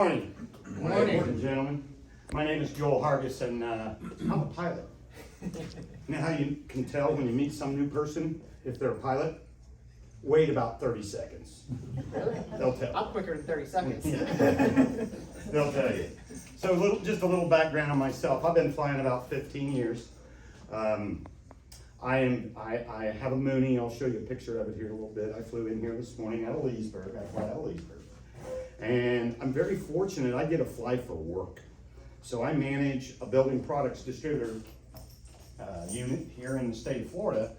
Morning. Morning, gentlemen. My name is Joel Hargis, and I'm a pilot. You know how you can tell when you meet some new person if they're a pilot? Wait about 30 seconds. Really? They'll tell. I'm quicker than 30 seconds. They'll tell you. So just a little background on myself. I've been flying about 15 years. I have a Mooney. I'll show you a picture of it here in a little bit. I flew in here this morning out of Leesburg. I fly out of Leesburg. And I'm very fortunate, I get to fly for work. So I manage a building products distributor unit here in the state of Florida.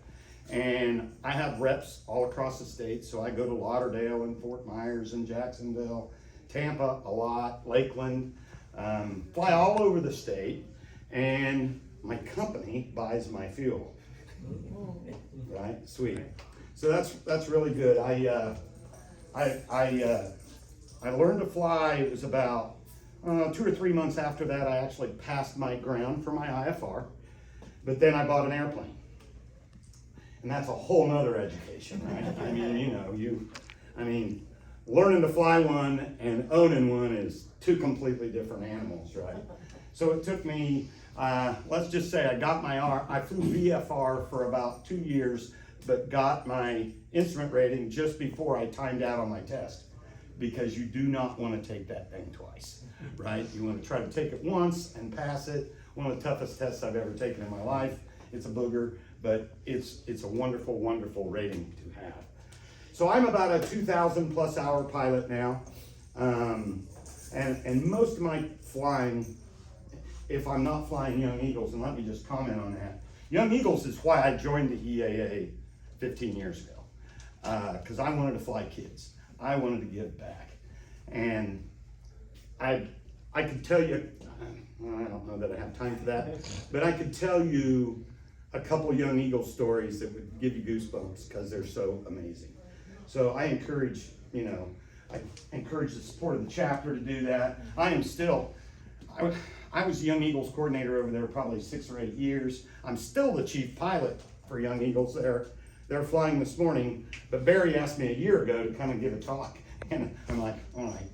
And I have reps all across the state. So I go to Lauderdale and Fort Myers and Jacksonville, Tampa a lot, Lakeland, fly all over the state. And my company buys my fuel. Right, sweet. So that's really good. I learned to fly. It was about 2 or 3 months after that I actually passed my ground for my IFR, but then I bought an airplane, and that's a whole nother education, right? I mean, learning to fly one and owning one is two completely different animals, right? So it took me, let's just say I flew VFR for about 2 years, but got my instrument rating just before I timed out on my test. Because you do not want to take that thing twice, right? You want to try to take it once and pass it. One of the toughest tests I've ever taken in my life. It's a booger, but it's a wonderful, wonderful rating to have. So I'm about a 2,000 plus hour pilot now. And most of my flying, if I'm not flying Young Eagles, and let me just comment on that. Young Eagles is why I joined the EAA 15 years ago, because I wanted to fly kids. I wanted to give back, and I could tell you, well, I don't know that I have time for that, but I could tell you a couple Young Eagle stories that would give you goosebumps because they're so amazing. So I encourage the support of the chapter to do that. I was Young Eagles coordinator over there probably 6 or 8 years. I'm still the chief pilot for Young Eagles there. They're flying this morning, but Barry asked me a year ago to come and give a talk, and I'm like, all right,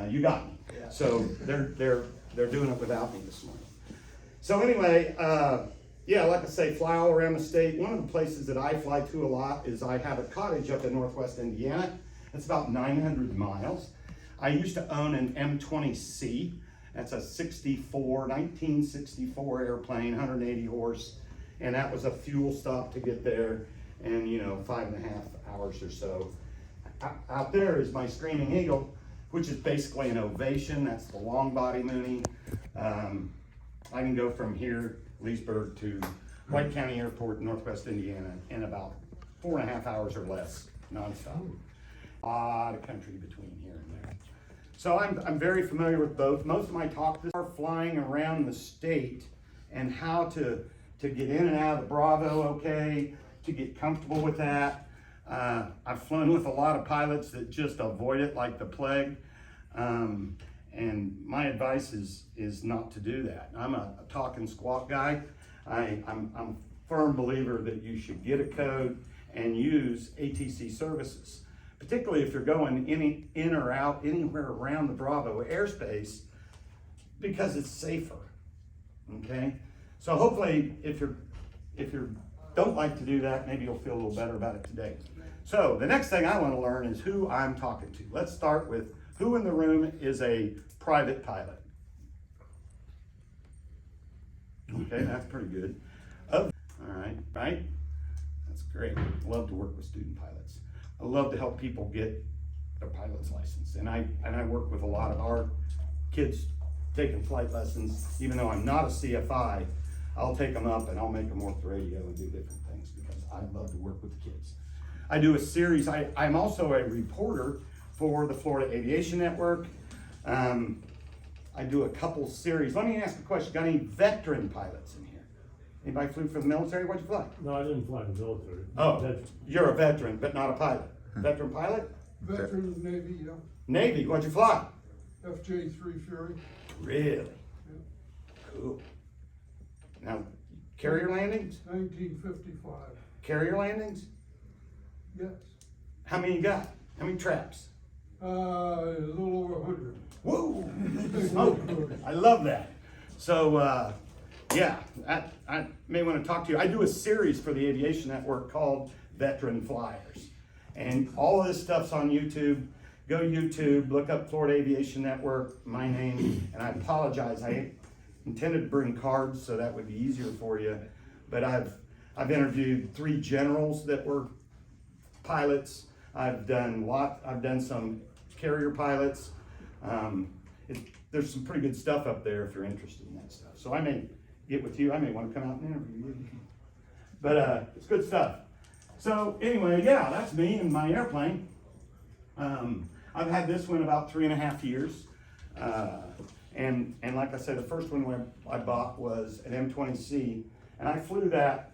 you got me. Yeah. So they're doing it without me this morning. So anyway, like I say, fly all around the state. One of the places that I fly to a lot is I have a cottage up in Northwest Indiana. It's about 900 miles. I used to own an M20C. That's a 1964 airplane, 180 horse, and that was a fuel stop to get there. And 5.5 hours or so. Out there is my Screaming Eagle, which is basically an ovation. That's the long body Mooney. I can go from here, Leesburg, to White County Airport, Northwest Indiana, in about 4.5 hours or less, nonstop. A lot of country between here and there. So I'm very familiar with both. Most of my talk are flying around the state and how to get in and out of the Bravo okay, to get comfortable with that. I've flown with a lot of pilots that just avoid it like the plague. And my advice is not to do that. I'm a talk and squawk guy. I'm a firm believer that you should get a code and use ATC services, particularly if you're going in or out anywhere around the Bravo airspace, because it's safer, okay? So hopefully if you don't like to do that, maybe you'll feel a little better about it today. So the next thing I want to learn is who I'm talking to. Let's start with who in the room is a private pilot. Okay, that's pretty good. All right, right? That's great. Love to work with student pilots. I love to help people get their pilot's license. And I work with a lot of our kids taking flight lessons. Even though I'm not a CFI, I'll take them up and I'll make them work the radio and do different things because I love to work with the kids. I do a series. I'm also a reporter for the Florida Aviation Network. I do a couple series. Let me ask a question. Got any veteran pilots in here? Anybody flew for the military? What'd you fly? No, I didn't fly the military. Oh, you're a veteran, but not a pilot. Veteran pilot? Veteran of Navy, yeah. Navy, what'd you fly? FJ-3 Fury. Really? Yeah. Cool. Now, carrier landings? 1955. Carrier landings? Yes. How many you got? How many traps? A little over 100. Whoa, smoke. I love that. So, yeah, I may want to talk to you. I do a series for the Aviation Network called Veteran Flyers. And all of this stuff's on YouTube. Go YouTube, look up Florida Aviation Network, my name, and I apologize. I intended to bring cards so that would be easier for you. But I've interviewed 3 generals that were pilots. I've done some carrier pilots. There's some pretty good stuff up there if you're interested in that stuff. So I may get with you. I may want to come out and interview you. But it's good stuff. So anyway, yeah, that's me and my airplane. I've had this one about 3.5 years. And like I said, the first one I bought was an M20C, and I flew that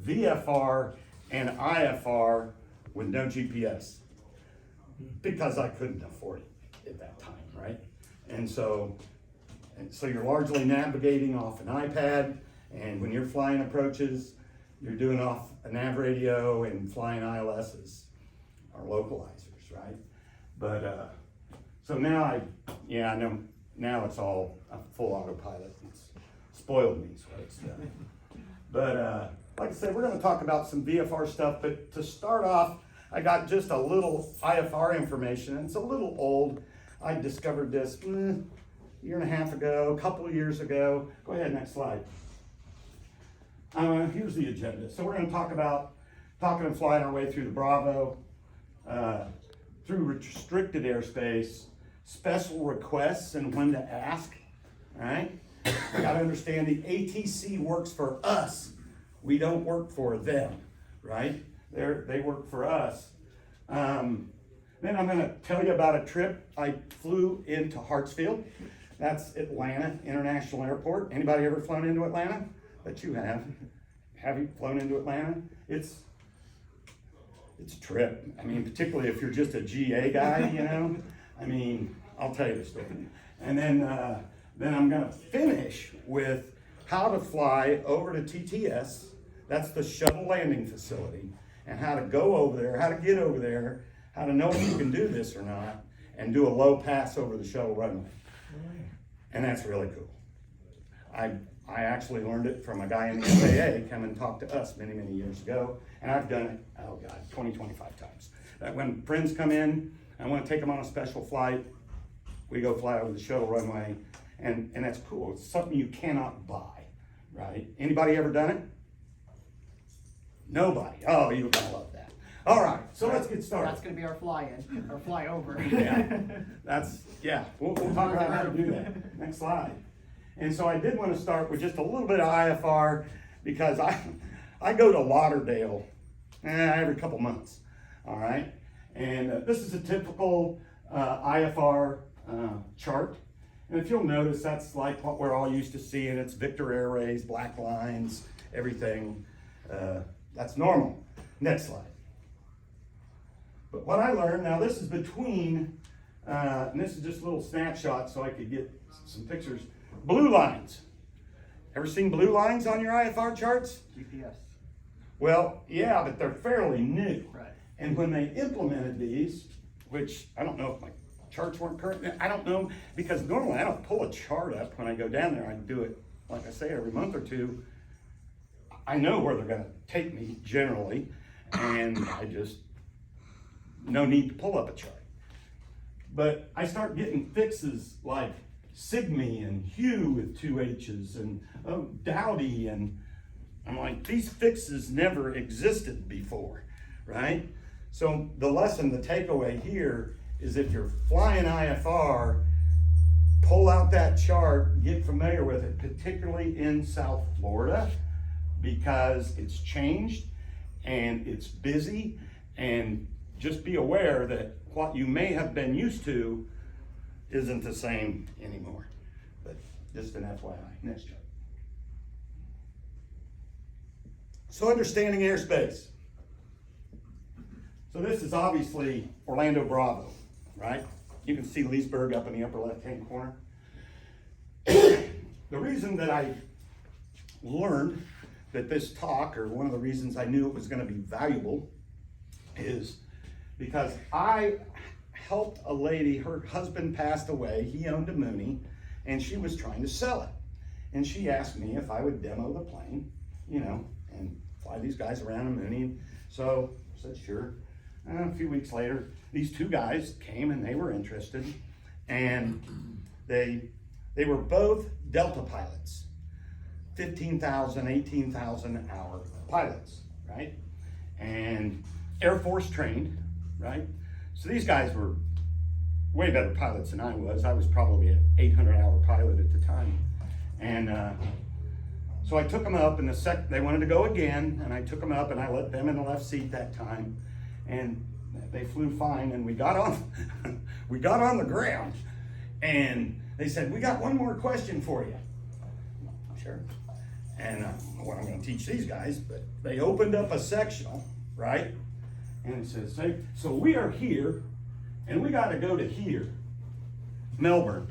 VFR and IFR with no GPS because I couldn't afford it at that time, right? And so you're largely navigating off an iPad, and when you're flying approaches, you're doing off a nav radio and flying ILSs or localizers, right? But so now now it's all a full autopilot. It's spoiled me, is what it's done. But like I said, we're going to talk about some VFR stuff. But to start off, I got just a little IFR information, and it's a little old. I discovered this a year and a half ago, a couple of years ago. Go ahead, next slide. Here's the agenda. So we're going to talk about talking and flying our way through the Bravo, through restricted airspace, special requests and when to ask, all right? You gotta understand the ATC works for us. We don't work for them, right? They work for us. Then I'm gonna tell you about a trip I flew into Hartsfield. That's Atlanta International Airport. Anybody ever flown into Atlanta? Bet you have. Have you flown into Atlanta? It's a trip. I mean, particularly if you're just a GA guy, you know? I mean, I'll tell you the story. And then I'm gonna finish with how to fly over to TTS. That's the shuttle landing facility, and how to go over there, how to get over there, how to know if you can do this or not, and do a low pass over the shuttle runway. And that's really cool. I actually learned it from a guy in the FAA come and talk to us many, many years ago. And I've done it, 25 times. That when friends come in, I want to take them on a special flight, we go fly over the shuttle runway, and that's cool. It's something you cannot buy, right? Anybody ever done it? Nobody. Oh, you're gonna love that. All right, so let's get started. That's gonna be our fly-in, or fly-over. Yeah, we'll talk about how to do that. Next slide. And so I did want to start with just a little bit of IFR, because I go to Lauderdale every couple months, all right? And this is a typical IFR chart. And if you'll notice, that's like what we're all used to seeing. It's Victor Air Rays, black lines, everything. That's normal. Next slide. But what I learned, now this is between, and this is just a little snapshot so I could get some pictures. Blue lines. Ever seen blue lines on your IFR charts? GPS. Well, yeah, but they're fairly new. Right. And when they implemented these, which I don't know if my charts weren't current, I don't know, because normally I don't pull a chart up when I go down there. I do it, like I say, every month or two. I know where they're gonna take me generally, and I just, no need to pull up a chart. But I start getting fixes like Sigmy and Hugh with 2 H's and Dowdy, and I'm like, these fixes never existed before, right? So the lesson, the takeaway here is if you're flying IFR, pull out that chart, get familiar with it, particularly in South Florida, because it's changed and it's busy, and just be aware that what you may have been used to isn't the same anymore. But just an FYI. Next chart. So understanding airspace. So this is obviously Orlando Bravo, right? You can see Leesburg up in the upper left-hand corner. The reason that I learned that this talk, or one of the reasons I knew it was going to be valuable, is because I helped a lady, her husband passed away, he owned a Mooney, and she was trying to sell it. And she asked me if I would demo the plane, you know, and fly these guys around a Mooney. So I said, sure. A few weeks later, these two guys came and they were interested, and they were both Delta pilots, 15,000, 18,000 hour pilots, right? And Air Force trained, right? So these guys were way better pilots than I was. I was probably an 800-hour pilot at the time. And so I took them up, and they wanted to go again, and I took them up, and I let them in the left seat that time, and they flew fine. And we got on, we got on the ground, and they said, "We got one more question for you." Sure. And what I'm going to teach these guys, but they opened up a sectional, right? And it says, so we are here, and we got to go to here, Melbourne.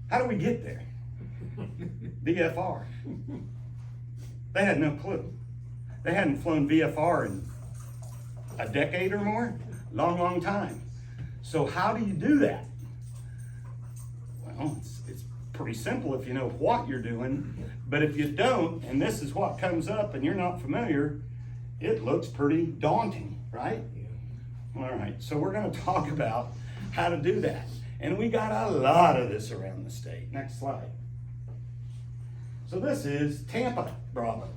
How do we get there? VFR. They had no clue. They hadn't flown VFR in a decade or more, long time. So how do you do that? Well, it's pretty simple if you know what you're doing, but if you don't, and this is what comes up and you're not familiar, it looks pretty daunting, right? All right, so we're going to talk about how to do that. And we got a lot of this around the state. Next slide. So this is Tampa, Bravo,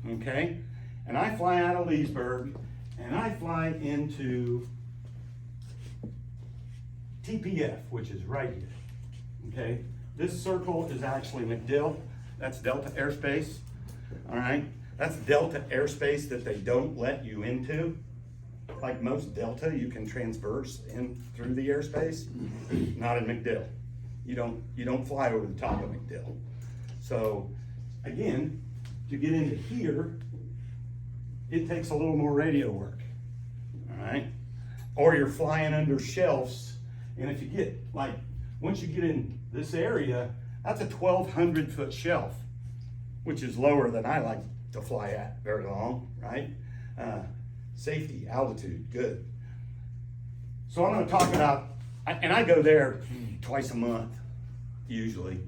okay? And I fly out of Leesburg, and I fly into TPF, which is right here, okay? This circle is actually MacDill. That's Delta Airspace, all right? That's Delta Airspace that they don't let you into. Like most Delta, you can transverse in through the airspace, not in MacDill. You don't fly over the top of MacDill. So again, to get into here, it takes a little more radio work, all right? Or you're flying under shelves, and if you get, like, once you get in this area, that's a 1,200 foot shelf, which is lower than I like to fly at very long, right? Safety, altitude, good. So I'm gonna talk about, and I go there twice a month, usually.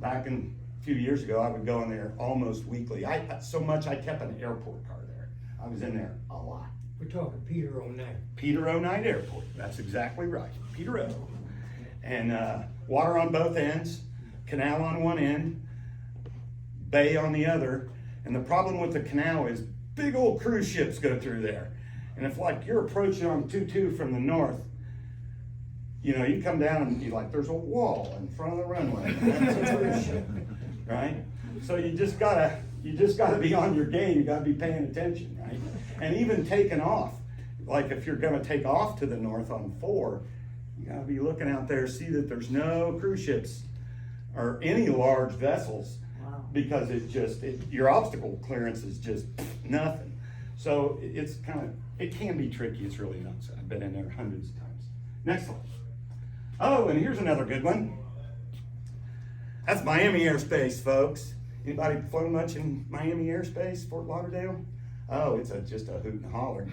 Back in a few years ago, I would go in there almost weekly. So much I kept an airport car there. I was in there a lot. We're talking Peter on that. Peter O. Knight Airport, that's exactly right, Peter O. And water on both ends, canal on one end, bay on the other. And the problem with the canal is big old cruise ships go through there. And if like you're approaching on 22 from the north, you know, you come down and you're like, there's a wall in front of the runway. That's a cruise ship, right? So you just gotta be on your game. You gotta be paying attention, right? And even taking off, like if you're gonna take off to the north on 4, you gotta be looking out there, see that there's no cruise ships or any large vessels. Wow. Because your obstacle clearance is just nothing. So it can be tricky. It's really nuts. I've been in there hundreds of times. Next one. Oh, and here's another good one. That's Miami Airspace, folks. Anybody flown much in Miami Airspace, Fort Lauderdale? Oh, it's just a hoot and holler.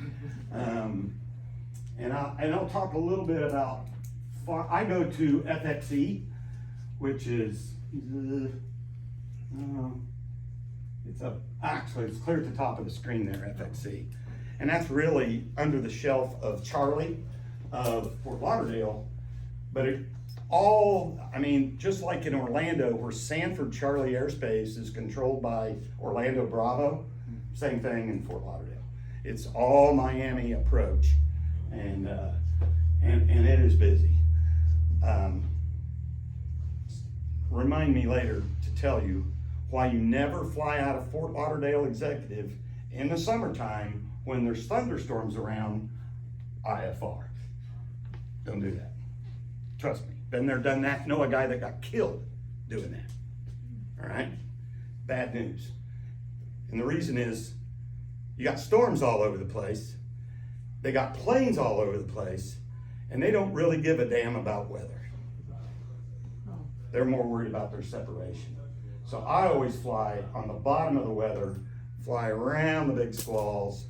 And I'll talk a little bit about, I go to FXE, which is, it's clear at the top of the screen there, FXC. And that's really under the shelf of Charlie of Fort Lauderdale. But just like in Orlando, where Sanford Charlie Airspace is controlled by Orlando Bravo, same thing in Fort Lauderdale. It's all Miami approach, and it is busy. Remind me later to tell you why you never fly out of Fort Lauderdale Executive in the summertime when there's thunderstorms around IFR. Don't do that. Trust me. Been there, done that. Know a guy that got killed doing that. All right? Bad news. And the reason is you got storms all over the place. They got planes all over the place, and they don't really give a damn about weather. They're more worried about their separation. So I always fly on the bottom of the weather, fly around the big squalls,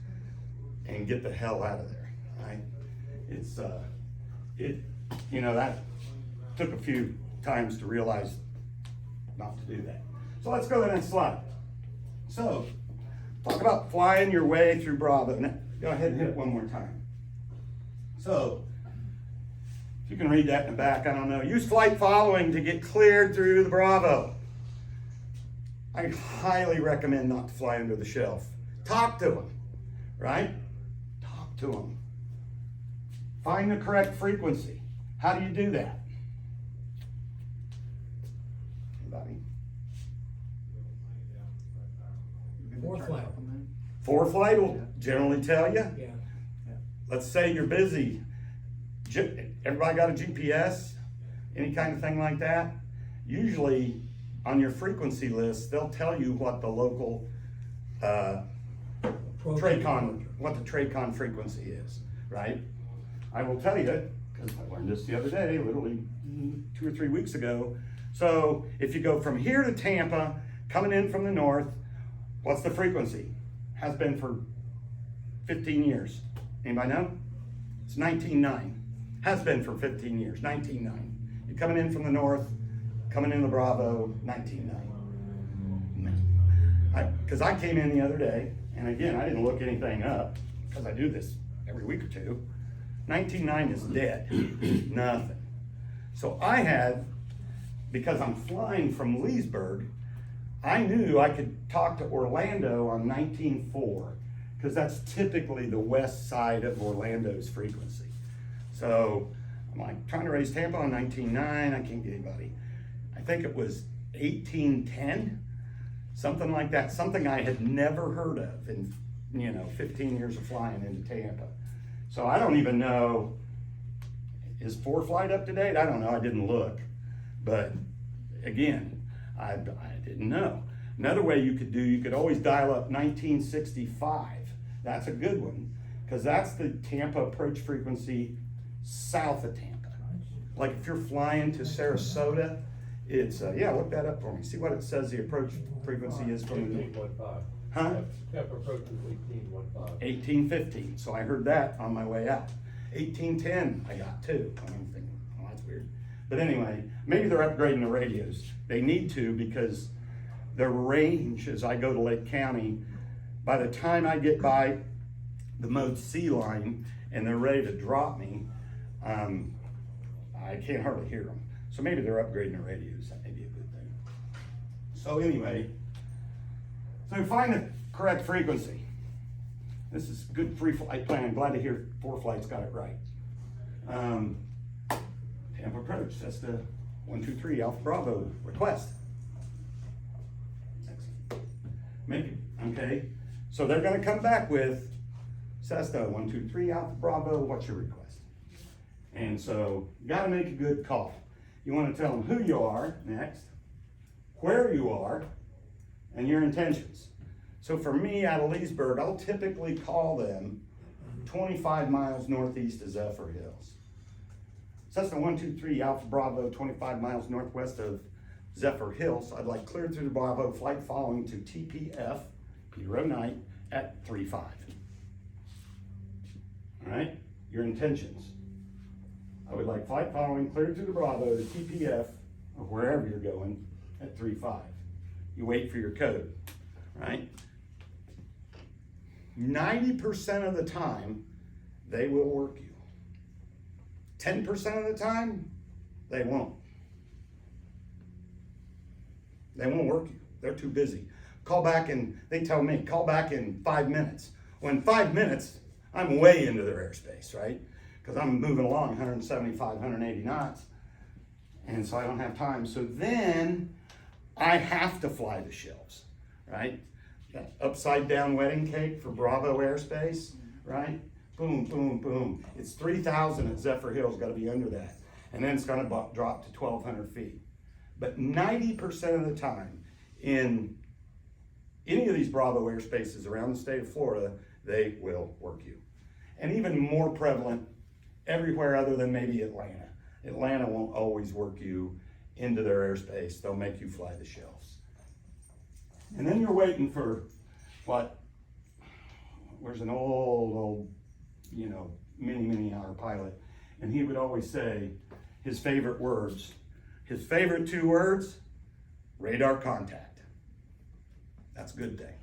and get the hell out of there, right? it's, that took a few times to realize not to do that. So let's go to the next slide. So, talk about flying your way through Bravo. Now, go ahead and hit it one more time. So, if you can read that in the back, I don't know. Use flight following to get cleared through the Bravo. I highly recommend not to fly under the shelf. Talk to them, right? Talk to them. Find the correct frequency. How do you do that? Anybody? Fourth flight. Four flight will generally tell you. Yeah. Let's say you're busy. Everybody got a GPS? Any kind of thing like that? Usually on your frequency list, they'll tell you what the local what the TRACON frequency is, right? I will tell you, because I learned this the other day, literally 2 or 3 weeks ago. So if you go from here to Tampa, coming in from the north, what's the frequency? Has been for 15 years. Anybody know? It's 19.9. Has been for 15 years, 19.9. You're coming in from the north, coming in the Bravo, 19.9. Because I came in the other day, and again, I didn't look anything up, because I do this every week or two. 19.9 is dead, nothing. So I had, because I'm flying from Leesburg, I knew I could talk to Orlando on 19.4, because that's typically the west side of Orlando's frequency. So I'm like trying to raise Tampa on 19.9, I can't get anybody. I think it was 18.10, something like that, something I had never heard of in 15 years of flying into Tampa. So I don't even know, is 4 flight up to date? I don't know, I didn't look. But again, I didn't know. Another way you could always dial up 1965. That's a good one, because that's the Tampa approach frequency south of Tampa. Like if you're flying to Sarasota, it's, look that up for me. See what it says the approach frequency is from the... 18.15. Huh? Tampa approach is 18.15. 18.15, so I heard that on my way out. 18.10 I got too. I'm thinking, oh, that's weird. But anyway, maybe they're upgrading the radios. They need to, because the range as I go to Lake County, by the time I get by the Mode C line and they're ready to drop me, I can't hardly hear them. So maybe they're upgrading the radios. That may be a good thing. So anyway, so find the correct frequency. This is good free flight plan. Glad to hear 4 flights got it right. Tampa approach, that's the 123 Alpha Bravo request. Okay, so they're gonna come back with Cessna 123 Alpha Bravo, what's your request? And so you gotta make a good call. You wanna tell them who you are next, where you are, and your intentions. So for me, out of Leesburg, I'll typically call them 25 miles northeast of Zephyr Hills. Cessna 123 Alpha Bravo, 25 miles northwest of Zephyr Hills. I'd like cleared through the Bravo, flight following to TPF, Peter O'Knight, at 3.5. All right, your intentions. I would like flight following cleared through the Bravo to TPF, or wherever you're going, at 3.5. You wait for your code, right? 90% of the time, they will work you. 10% of the time, they won't. They won't work you. They're too busy. Call back and they tell me, call back in 5 minutes. Well, in 5 minutes, I'm way into their airspace, right? Because I'm moving along 175, 180 knots. And so I don't have time. So then I have to fly the shelves, right? That upside down wedding cake for Bravo Airspace, right? Boom, boom, boom. It's 3,000 at Zephyr Hills, got to be under that. And then it's going to drop to 1,200 feet. But 90% of the time, in any of these Bravo airspaces around the state of Florida, they will work you. And even more prevalent everywhere other than maybe Atlanta. Atlanta won't always work you into their airspace. They'll make you fly the shelves. And then you're waiting for where's an old, many hour pilot. And he would always say his favorite words, his favorite 2 words, radar contact. That's a good thing.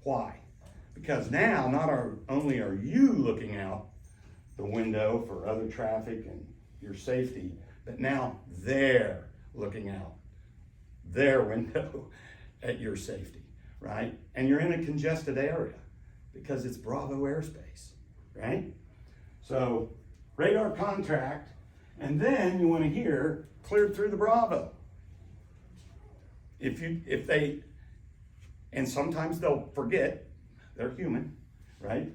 Why? Because now not only are you looking out the window for other traffic and your safety, but now they're looking out their window at your safety, right? And you're in a congested area because it's Bravo airspace, right? So radar contact, and then you want to hear cleared through the Bravo. And sometimes they'll forget, they're human, right?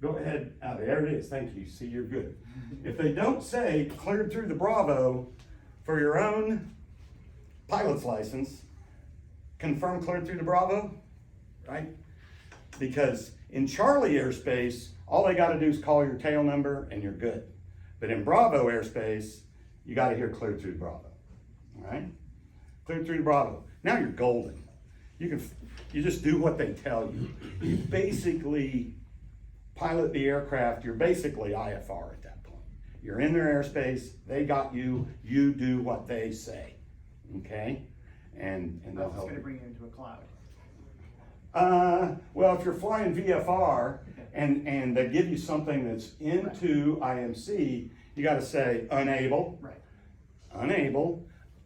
Go ahead, there it is, thank you, see, you're good. If they don't say cleared through the Bravo for your own pilot's license, confirm cleared through the Bravo, right? Because in Charlie airspace, all they gotta do is call your tail number and you're good. But in Bravo airspace, you gotta hear cleared through the Bravo, all right? Cleared through the Bravo. Now you're golden. You just do what they tell you. You basically pilot the aircraft, you're basically IFR at that point. You're in their airspace, they got you, you do what they say, okay? And they'll It's help gonna you. bring you into a cloud. Well, if you're flying VFR and they give you something that's into IMC, you gotta say unable, Right.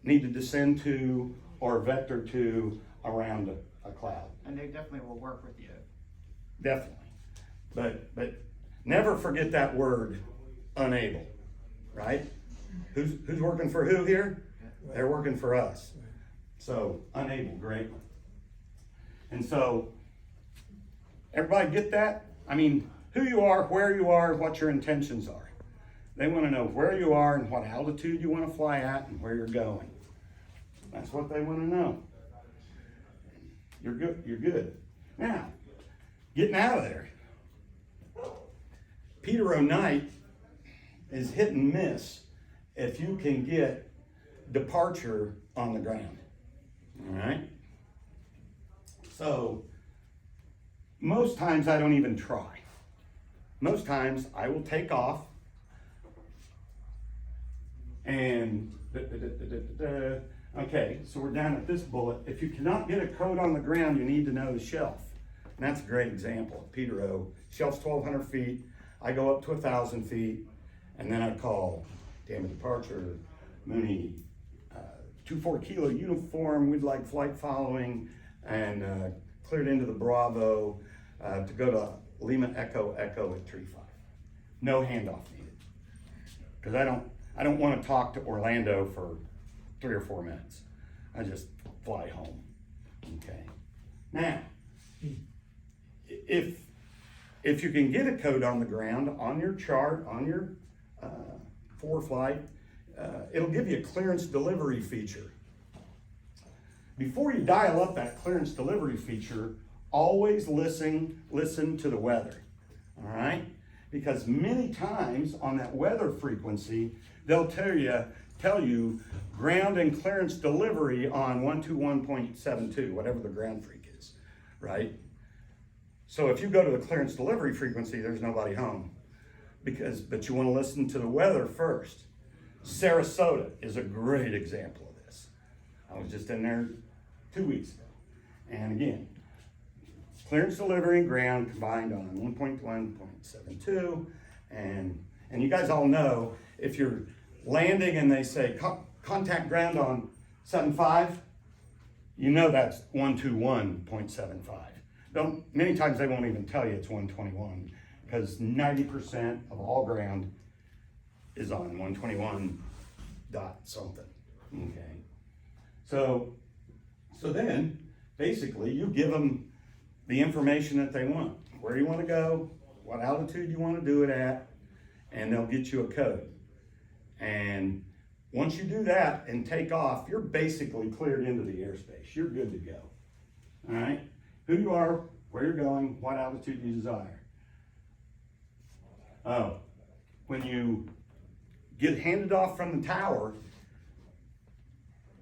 need to descend to or vector to around a cloud. And they definitely will work with you. Definitely. But never forget that word, unable, right? Who's working for who here? They're working for us. So unable, great one. And so, everybody get that? I mean, who you are, where you are, what your intentions are. They want to know where you are and what altitude you want to fly at and where you're going. That's what they want to know. You're good, you're good. Now, getting out of there. Peter O'Knight is hit and miss if you can get departure on the ground, all right? So, most times I don't even try. Most times I will take off and, okay, so we're down at this bullet. If you cannot get a code on the ground, you need to know the shelf. And that's a great example. Peter O, shelf's 1,200 feet. I go up to 1,000 feet, and then I call, damn departure, Mooney, 24 kilo uniform, we'd like flight following, and cleared into the Bravo to go to Lima Echo Echo at tree 5. No handoff needed. Because I don't want to talk to Orlando for 3 or 4 minutes. I just fly home, okay? Now, if you can get a code on the ground, on your chart, on your ForeFlight, it'll give you a clearance delivery feature. Before you dial up that clearance delivery feature, always listen to the weather, all right? Because many times on that weather frequency, they'll tell you ground and clearance delivery on 121.72, whatever the ground freak is, right? So if you go to the clearance delivery frequency, there's nobody home. But you want to listen to the weather first. Sarasota is a great example of this. I was just in there 2 weeks ago. And again, clearance delivery and ground combined on 1.1.72. And you guys all know, if you're landing and they say contact ground on 75, you know that's 121.75. Many times they won't even tell you it's 121, because 90% of all ground is on 121 dot something, okay? So then, basically, you give them the information that they want, where you want to go, what altitude you want to do it at, and they'll get you a code. And once you do that and take off, you're basically cleared into the airspace. You're good to go, all right? Who you are, where you're going, what altitude you desire. Oh, when you get handed off from the tower,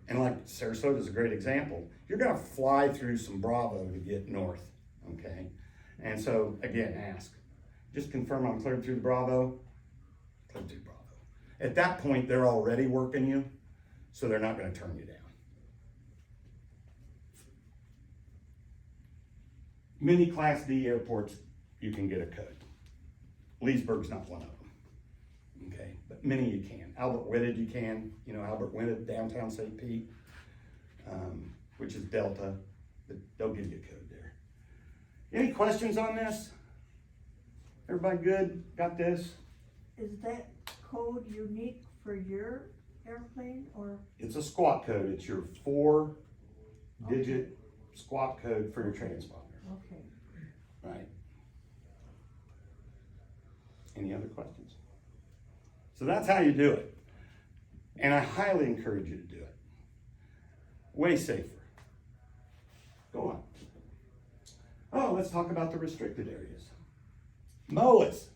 and like Sarasota is a great example, you're gonna fly through some Bravo to get north, okay? And so, again, ask, just confirm I'm cleared through Bravo. Cleared through Bravo. At that point, they're already working you, so they're not gonna turn you down. Many Class D airports, you can get a code. Leesburg's not one of them. Okay, but many you can. Albert Whitted you can, Albert Whitted, downtown St. Pete, which is Delta, but they'll give you a code there. Any questions on this? Everybody good? Got this? Is that code unique for your airplane or? It's a squawk code. It's your 4-digit squawk code for your transponder. Okay. Right. Any other questions? So that's how you do it. And I highly encourage you to do it. Way safer. Go on. Oh, let's talk about the restricted areas. MOAs.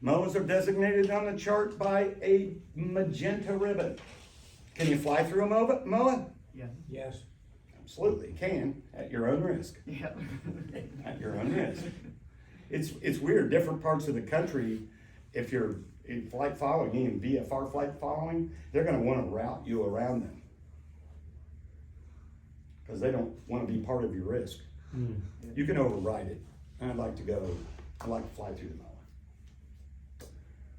MOAs are designated on the chart by a magenta ribbon. Can you fly through a MOA? Yeah. Yes. Absolutely, can, at your own risk. Yeah. At your own risk. It's weird, different parts of the country, if you're in flight following, in VFR flight following, they're gonna wanna route you around them. Cause they don't wanna be part of your risk. You can override it, and I'd like to fly through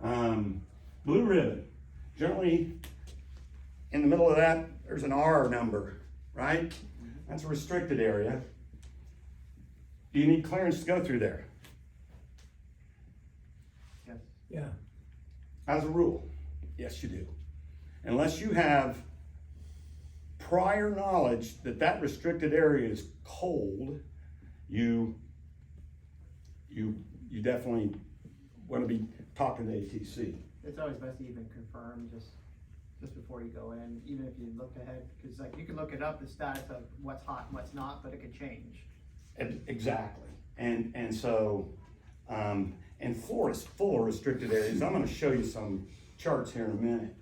the MOA. Blue ribbon, generally, in the middle of that, there's an R number, right? That's a restricted area. Do you need clearance to go through there? Yes. Yeah. As a rule, yes you do. Unless you have prior knowledge that that restricted area is cold, you definitely want to be talking to ATC. It's always best to even confirm just before you go in, even if you look ahead, because like you can look it up, the status of what's hot and what's not, but it could change. Exactly. And so, and Florida's full of restricted areas. I'm gonna show you some charts here in a minute.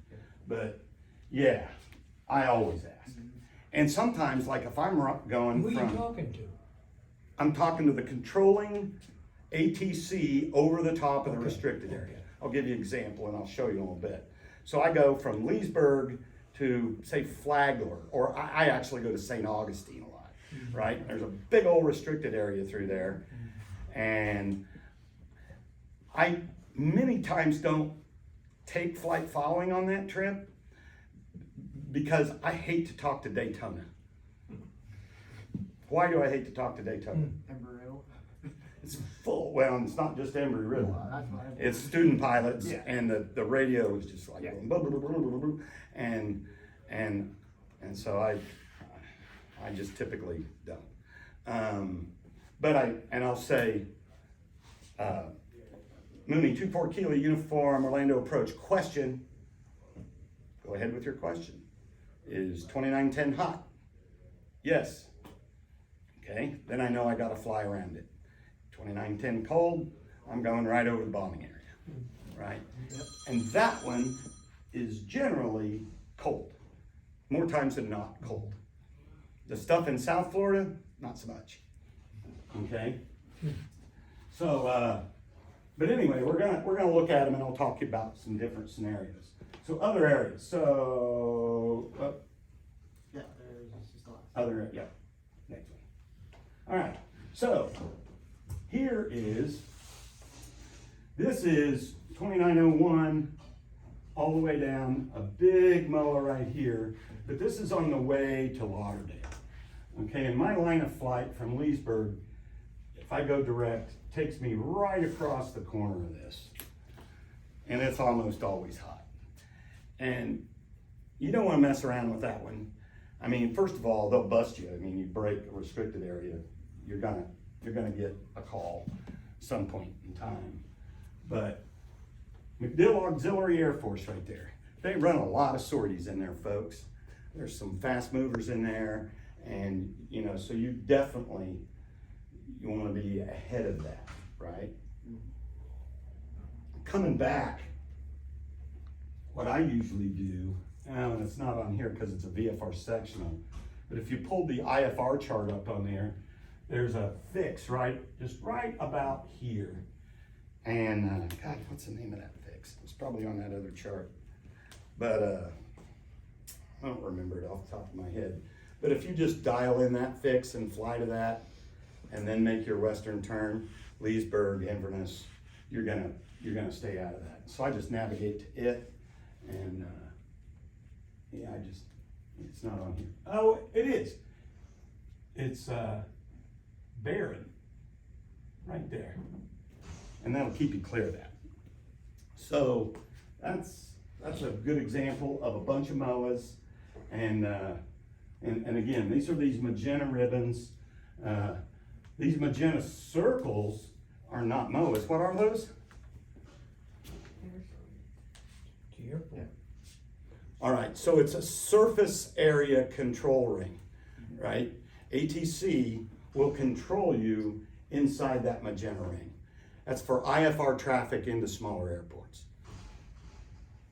But yeah, I always ask. And sometimes, like if I'm going Who are you from, talking to? I'm talking to the controlling ATC over the top of the Okay. restricted area. I'll give you an example and I'll show you in a little bit. So I go from Leesburg to say Flagler, or I actually go to St. Augustine a lot, right? There's a big old restricted area through there. And I many times don't take flight following on that trip because I hate to talk to Daytona. Why do I hate to talk to Daytona? Embry-Riddle. It's full, well, it's not just Embry-Riddle. That's what I- It's student pilots, Yeah. and the radio is just like, Yeah. blah, blah, blah, blah, blah, blah, and so I just typically don't. But I'll say, Mooney, 24 Kilo uniform, Orlando approach. Question, go ahead with your question. Is 2910 hot? Yes. Okay, then I know I gotta fly around it. 2910 cold, I'm going right over the bombing area, right? Yep. And that one is generally cold, more times than not cold. The stuff in South Florida, not so much, okay? So, but anyway, we're gonna look at them and I'll talk to you about some different scenarios. So other areas, so, Yeah, there's just a lot. other, yeah, next one. All right, so here is, this is 2901 all the way down, a big moa right here, but this is on the way to Lauderdale. Okay, and my line of flight from Leesburg, if I go direct, takes me right across the corner of this. And it's almost always hot. And you don't want to mess around with that one. I mean, first of all, they'll bust you. I mean, you break a restricted area, you're gonna get a call some point in time. But MacDill Auxiliary Air Force right there. They run a lot of sorties in there, folks. There's some fast movers in there, and so you definitely, you want to be ahead of that, right? Coming back, what I usually do, and it's not on here because it's a VFR sectional, but if you pull the IFR chart up on there, there's a fix just right about here. And, God, what's the name of that fix? It's probably on that other chart. But, I don't remember it off the top of my head. But if you just dial in that fix and fly to that, and then make your western turn, Leesburg, Inverness, you're gonna stay out of that. So I just navigate to it, and, yeah, it's not on here. Oh, it is. It's, Barron, right there. And that'll keep you clear of that. So that's a good example of a bunch of MOAs. And again, these are these magenta ribbons. These magenta circles are not MOAs. What are those? To your point. All right, so it's a surface area control ring, right? ATC will control you inside that magenta ring. That's for IFR traffic into smaller airports.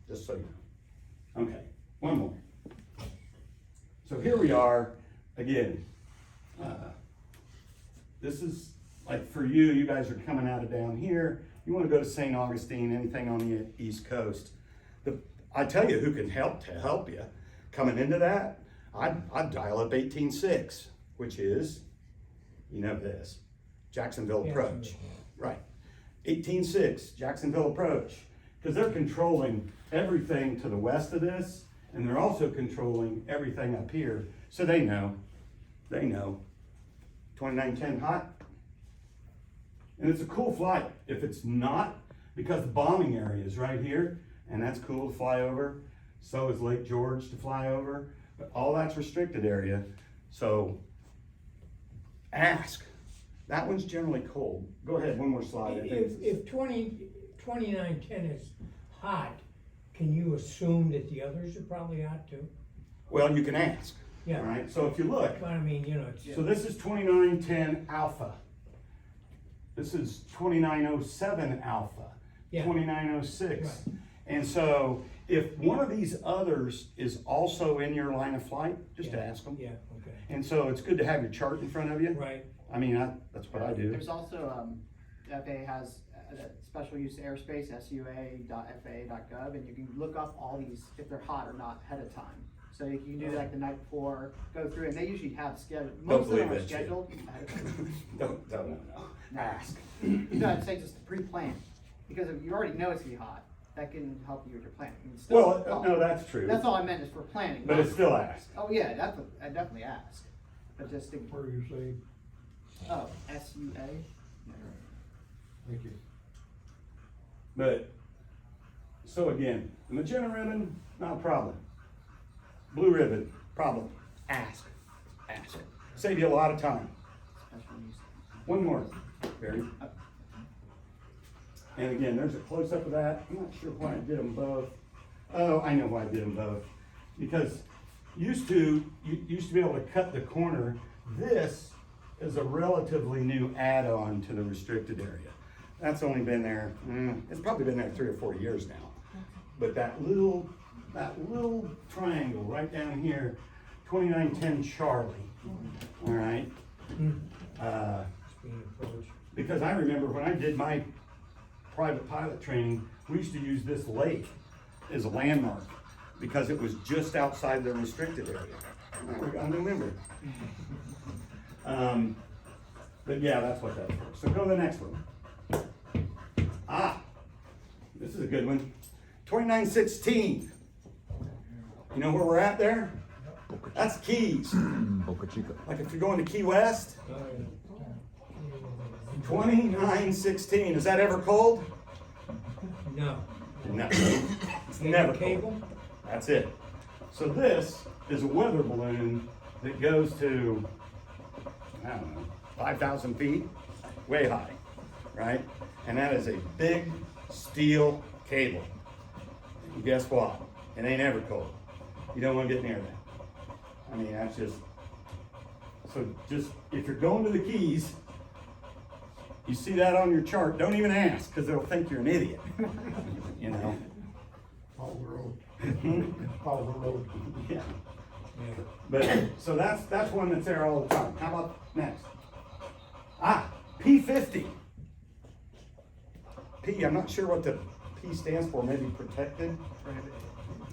Just so you know. Okay, one more. So here we are, again. This is like for you guys are coming out of down here. You want to go to St. Augustine, anything on the East Coast. I tell you who can help you. Coming into that, I'd dial up 18.6, which is, you know this, Jacksonville Approach. Right. 18.6, Jacksonville Approach. Because they're controlling everything to the west of this, and they're also controlling everything up here. So they know. 2910 hot. And it's a cool flight. If it's not, because the bombing area is right here, and that's cool to fly over. So is Lake George to fly over. But all that's restricted area. So ask. That one's generally cold. Go ahead, one more slide. I think. If 2910 is hot, can you assume that the others are probably hot too? Well, you can ask. Yeah. All right. So if you look, But I mean, you know, it's. so this is 2910 alpha. This is 2907 alpha. Yeah. 2906. Right. And so if one of these others is also in your line of flight, just Yeah. ask them. Yeah, okay. And so it's good to have your chart in front of you. Right. I mean, that's what I do. There's also, the FAA has special use airspace, sua.faa.gov, and you can look up all these, if they're hot or not ahead of time. So you can do like the night before, go through, and they usually have scheduled, most of them believe are it, Jim. scheduled. Don't. Ask. No, I'd say just pre-plan, because if you already know it's gonna be hot, that can help you with your planning. I mean, it's still Well, no, that's true. That's all I meant is for planning. But not- it's still ask. Oh, yeah, I definitely ask, but just to, Where you say, oh, SUA? thank you. But, so again, the magenta ribbon, not a problem. Blue ribbon, problem. Ask. Save you a lot of time. Special use. One more, Barry. And again, there's a close-up of that. I'm not sure why I did them both. Oh, I know why I did them both. Because you used to be able to cut the corner. This is a relatively new add-on to the restricted area. That's only been there, it's probably been there 3 or 4 years now. But that little triangle right down here, 2910 Charlie, all right? Being approached. Because I remember when I did my private pilot training, we used to use this lake as a landmark because it was just outside the restricted area. I remember. But yeah, that's what that's for. So go to the next one. This is a good one. 2916. You know where we're at there? That's Keys. Boca Chica. Like if you're going to Key West, 2916. Is that ever cold? No. No. It's never Cable? cold. That's it. So this is a weather balloon that goes to, I don't know, 5,000 feet, way high, right? And that is a big steel cable. And guess what? It ain't ever cold. You don't want to get near that. I mean, that's just, so just, if you're going to the Keys, you see that on your chart, don't even ask, because they'll think you're an idiot, you know? Follow the road. Follow the road. Yeah. Yeah. But, so that's one that's there all the time. How about next? P50. P, I'm not sure what the P stands for, maybe protected, Prohibited.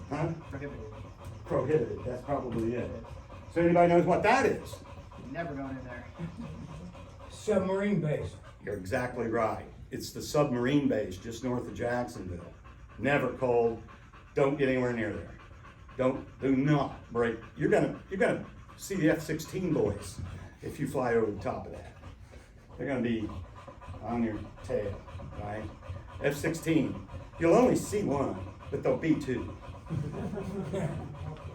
huh? Prohibited. Prohibited, that's probably it. So anybody knows what that is? Never going in there. Submarine base. You're exactly right. It's the submarine base just north of Jacksonville. Never cold. Don't get anywhere near there. Do not break. You're gonna see the F-16 boys if you fly over the top of that. They're gonna be on your tail, right? F-16. You'll only see one, but there'll be two.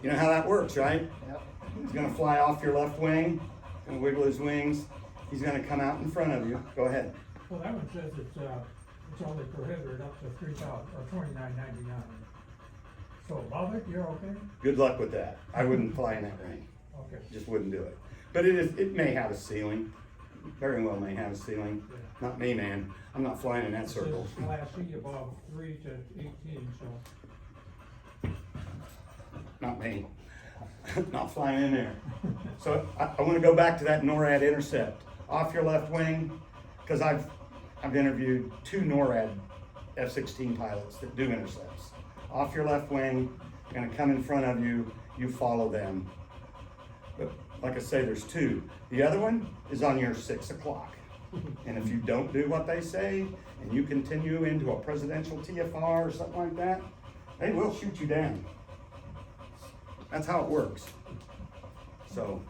You know how that works, right? Yep. He's gonna fly off your left wing, gonna wiggle his wings. He's gonna come out in front of you. Go ahead. Well, that one says it's only prohibited up to 3,000 or 29.99. So above it, you're okay? Good luck with that. I wouldn't fly in that range. Okay. Just wouldn't do it. But it may have a ceiling. Very well may have a ceiling. Not me, man. I'm not flying in that It circle. says Class C above 3 to 18, so. Not me. Not flying in there. So I want to go back to that NORAD intercept. Off your left wing, because I've interviewed 2 NORAD F-16 pilots that do intercepts. Off your left wing, gonna come in front of you, you follow them. But like I say, there's 2. The other one is on your 6 o'clock. And if you don't do what they say, and you continue into a presidential TFR or something like that, they will shoot you down. That's how it works. So,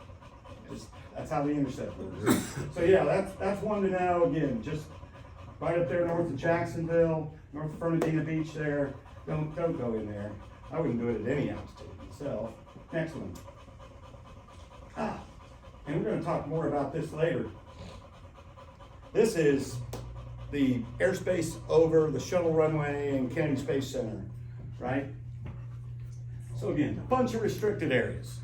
that's how the intercept works. So yeah, that's one to know. Again, just right up there north of Jacksonville, north of Fernandina Beach there. Don't go in there. I wouldn't do it at any altitude myself. Next one. And we're gonna talk more about this later. This is the airspace over the shuttle runway and Kennedy Space Center, right? So again, a bunch of restricted areas.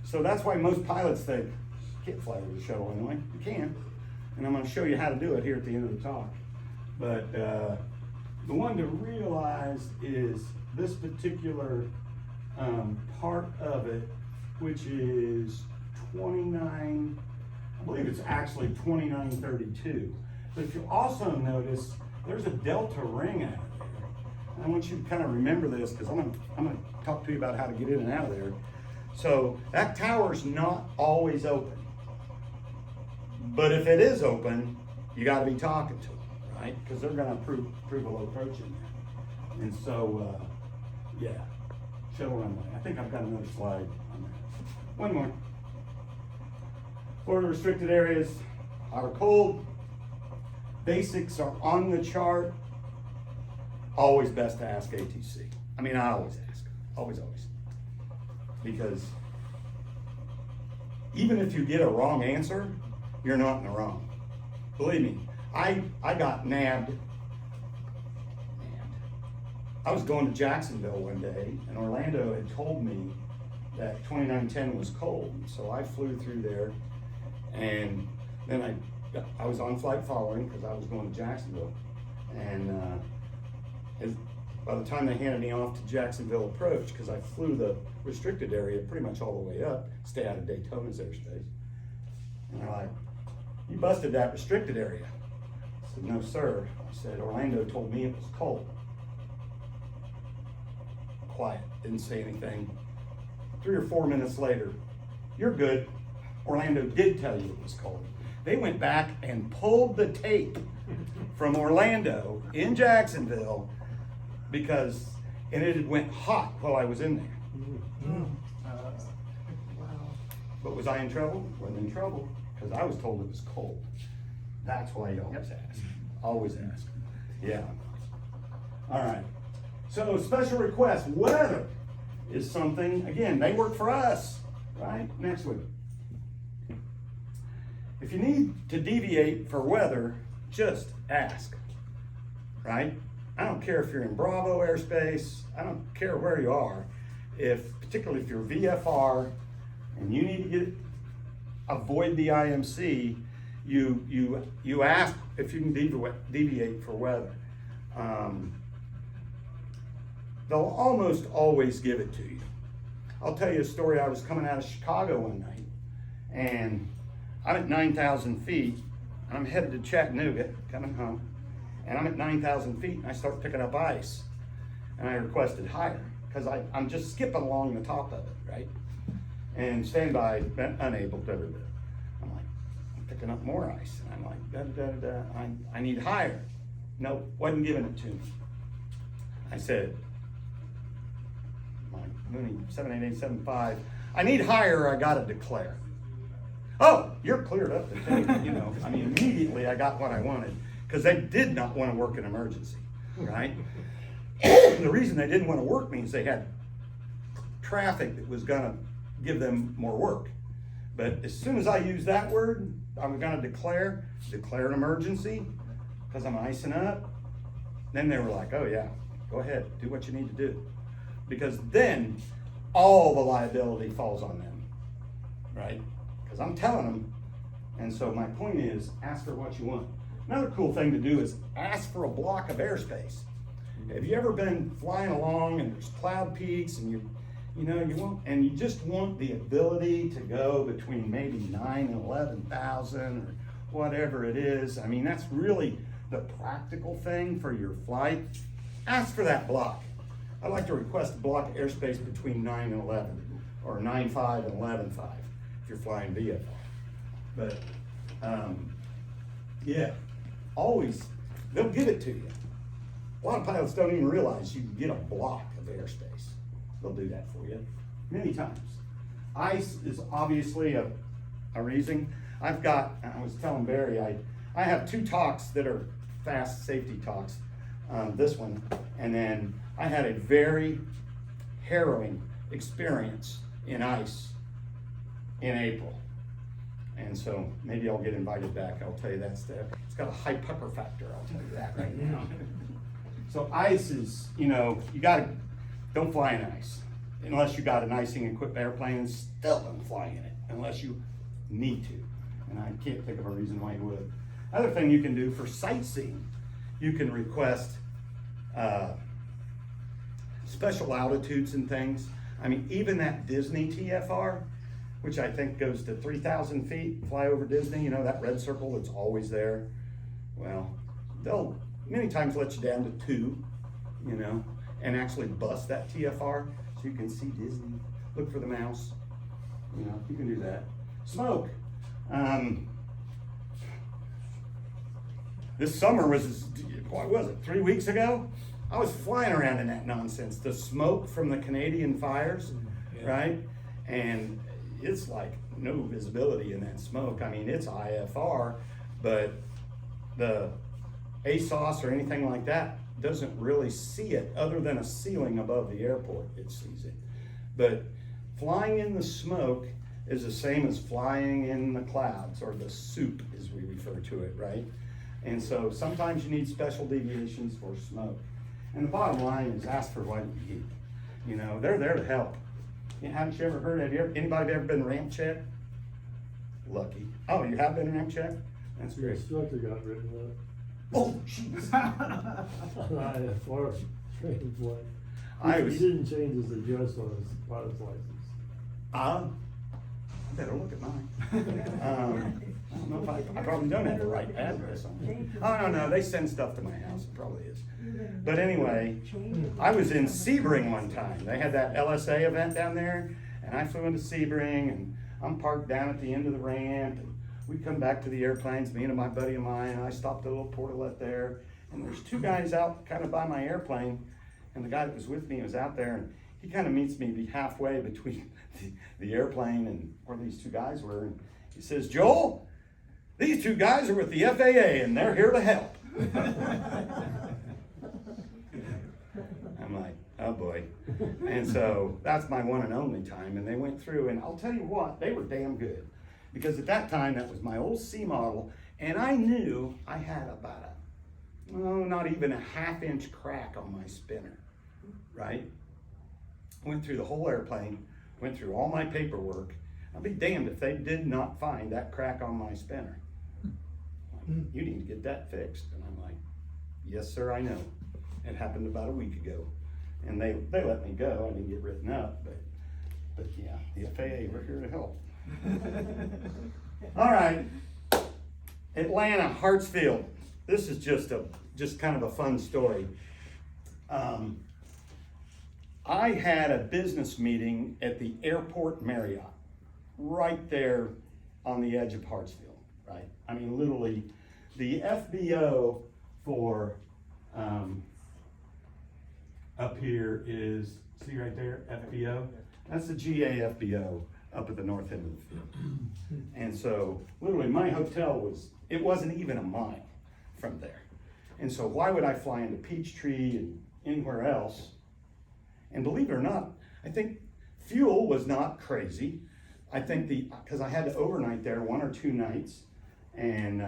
So that's why most pilots think, you can't fly over the shuttle runway. You can. And I'm gonna show you how to do it here at the end of the talk. But the one to realize is this particular part of it, which is 29, I believe it's actually 2932. But if you also notice, there's a delta ring out of there. And I want you to kind of remember this because I'm gonna talk to you about how to get in and out of there. So that tower's not always open. But if it is open, you gotta be talking to them, right? Because they're gonna approve a low approach in there. And so, yeah, shuttle runway. I think I've got another slide on that. One more. Florida restricted areas, hot or cold. Basics are on the chart. Always best to ask ATC. I mean, I always ask, always. Because even if you get a wrong answer, you're not in the wrong. Believe me, I got nabbed. I was going to Jacksonville one day, and Orlando had told me that 2910 was cold. So I flew through there, and then I was on flight following because I was going to Jacksonville. And by the time they handed me off to Jacksonville approach, because I flew the restricted area pretty much all the way up, stay out of Daytona's airspace. And they're like, you busted that restricted area. I said, no, sir. I said, Orlando told me it was cold. Quiet, didn't say anything. 3 or 4 minutes later, you're good. Orlando did tell you it was cold. They went back and pulled the tape from Orlando in Jacksonville because it had went hot while I was in there. But was I in trouble? Wasn't in trouble because I was told it was cold. That's why you always ask. Always ask. Yeah. All right. So special request, weather is something, again, they work for us, right? Next week. If you need to deviate for weather, just ask, right? I don't care if you're in Bravo airspace, I don't care where you are. Particularly if you're VFR and you need to avoid the IMC, you ask if you can deviate for weather. They'll almost always give it to you. I'll tell you a story. I was coming out of Chicago one night, and I'm at 9,000 feet. I'm headed to Chattanooga, coming home, and I'm at 9,000 feet, and I start picking up ice, and I requested higher, because I'm just skipping along the top of it, right? And standby, unable, da, da, da. I'm like, I'm picking up more ice, and I'm like, da, da, da, da, I need higher. Nope, wasn't giving it to me. I said, my Mooney 78875, I need higher, or I gotta declare. Oh, you're cleared up to take, you know, I mean, immediately I got what I wanted, because they did not want to work an emergency, right? The reason they didn't want to work means they had traffic that was gonna give them more work. But as soon as I use that word, I'm gonna declare an emergency, because I'm icing up, then they were like, oh yeah, go ahead, do what you need to do. Because then all the liability falls on them, right? Because I'm telling them, and so my point is, ask for what you want. Another cool thing to do is ask for a block of airspace. Have you ever been flying along and there's cloud peaks and you just want the ability to go between maybe 9 and 11,000 or whatever it is. I mean, that's really the practical thing for your flight. Ask for that block. I'd like to request a block of airspace between 9 and 11, or 9.5 and 11.5 if you're flying VFR. But yeah, always, they'll give it to you. A lot of pilots don't even realize you can get a block of airspace. They'll do that for you many times. Ice is obviously a reason. I was telling Barry, I have 2 talks that are fast safety talks. This one, and then I had a very harrowing experience in ice in April. And so maybe I'll get invited back. I'll tell you it's got a high pucker factor, I'll tell you that right now. So ice is, don't fly in ice. Unless you got an icing equipped airplane, still don't fly in it unless you need to. And I can't think of a reason why you would. Other thing you can do for sightseeing, you can request special altitudes and things. I mean, even that Disney TFR, which I think goes to 3,000 feet, fly over Disney, that red circle that's always there. Well, they'll many times let you down to 2, and actually bust that TFR so you can see Disney. Look for the mouse, you can do that. Smoke. This summer what was it, 3 weeks ago? I was flying around in that nonsense. The smoke from the Canadian fires, right? And it's like no visibility in that smoke. I mean, it's IFR, but the ASOS or anything like that doesn't really see it other than a ceiling above the airport, it sees it. But flying in the smoke is the same as flying in the clouds, or the soup as we refer to it, right? And so sometimes you need special deviations for smoke. And the bottom line is ask for what you need. They're there to help. Haven't you ever heard, anybody ever been ramp checked? Lucky. Oh, you have been ramp checked? That's The great. instructor got written up. Oh, jeez. IFR training flight. I He didn't change his address on his pilot's license. I better look at mine. I don't know if I probably don't have the right address on it. Oh, no, they send stuff to my house, it probably is. But anyway, I was in Sebring one time. They had that LSA event down there, and I flew into Sebring, and I'm parked down at the end of the ramp, and we come back to the airplanes, me and my buddy of mine, and I stopped at a little portalet there, and there's 2 guys out kind of by my airplane, and the guy that was with me was out there, and he kind of meets me halfway between the airplane and where these 2 guys were, and he says, "Joel, these 2 guys are with the FAA, and they're here to help." I'm like, oh boy. And so that's my one and only time, and they went through, and I'll tell you what, they were damn good. Because at that time, that was my old C model, and I knew I had about not even a 1/2-inch crack on my spinner, right? Went through the whole airplane, went through all my paperwork. I'll be damned if they did not find that crack on my spinner. Like, you need to get that fixed. And I'm like, yes, sir, I know. It happened about a week ago. And they let me go. I didn't get written up, but yeah, the FAA, we're here to help. All right, Atlanta, Hartsfield. This is just a just kind of a fun story. I had a business meeting at the airport Marriott, right there on the edge of Hartsfield, right? I mean, literally, the FBO for up here is, see right there, FBO? That's the GA FBO up at the north end of the field. And so, literally, my hotel it wasn't even a mile from there. And so why would I fly into Peachtree and anywhere else? And believe it or not, I think fuel was not crazy. I think because I had to overnight there 1 or 2 nights, and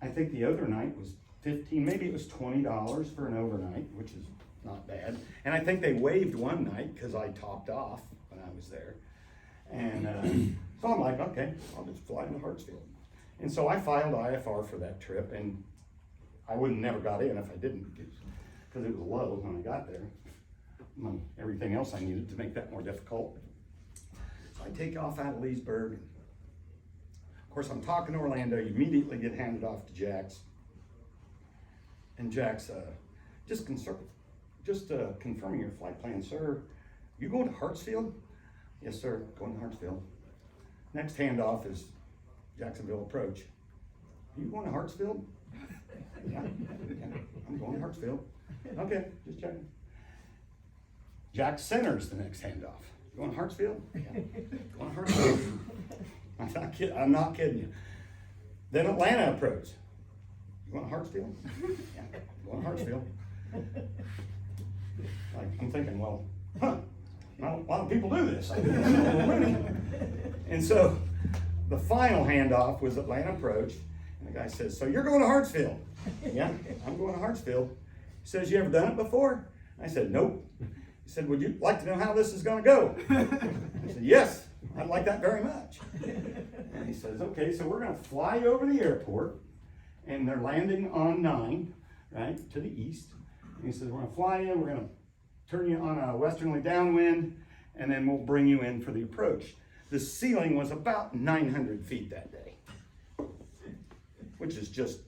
I think the overnight was $15, maybe it was $20 for an overnight, which is not bad. And I think they waived one night because I topped off when I was there. And so I'm like, okay, I'll just fly into Hartsfield. And so I filed IFR for that trip, and I wouldn't never got in if I didn't, because it was low when I got there. Among everything else I needed to make that more difficult. So I take off out of Leesburg. Of course, I'm talking to Orlando. You immediately get handed off to Jax. And Jax, just confirming your flight plan, sir. You going to Hartsfield? Yes, sir, going to Hartsfield. Next handoff is Jacksonville approach. You going to Hartsfield? Yeah, I'm going to Hartsfield. Okay, just checking. Jax Center's the next handoff. You going to Hartsfield? Yeah. Going to Hartsfield. I'm not kidding you. Then Atlanta approach. You going to Hartsfield? Yeah, going to Hartsfield. Like, I'm thinking, well, a lot of people do this. I do this a little money. And so the final handoff was Atlanta approach. And the guy says, so you're going to Hartsfield? Yeah, I'm going to Hartsfield. He says, you ever done it before? I said, nope. He said, would you like to know how this is going to go? I said, yes, I'd like that very much. And he says, okay, so we're going to fly you over the airport, and they're landing on 9, right, to the east. And he says, we're going to fly you, we're going to turn you on a westerly downwind, and then we'll bring you in for the approach. The ceiling was about 900 feet that day, which is just,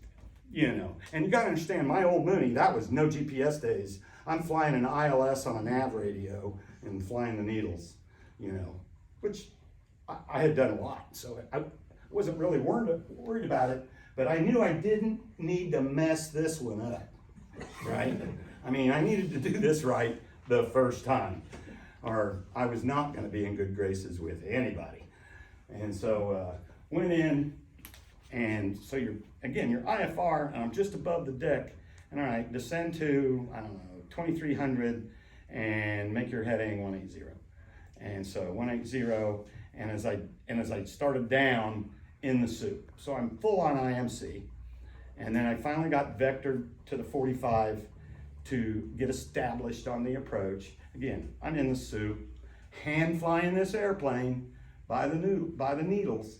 and you got to understand, my old Mooney, that was no GPS days. I'm flying an ILS on a nav radio and flying the needles, which I had done a lot. So I wasn't really worried about it, but I knew I didn't need to mess this one up, right? I mean, I needed to do this right the first time, or I was not going to be in good graces with anybody. And so went in, and so your IFR, and I'm just above the deck, and all right, descend to, 2300 and make your heading 180. And so 180, and as I started down in the soup, so I'm full on IMC, and then I finally got vectored to the 45 to get established on the approach. Again, I'm in the soup, hand flying this airplane by the needles.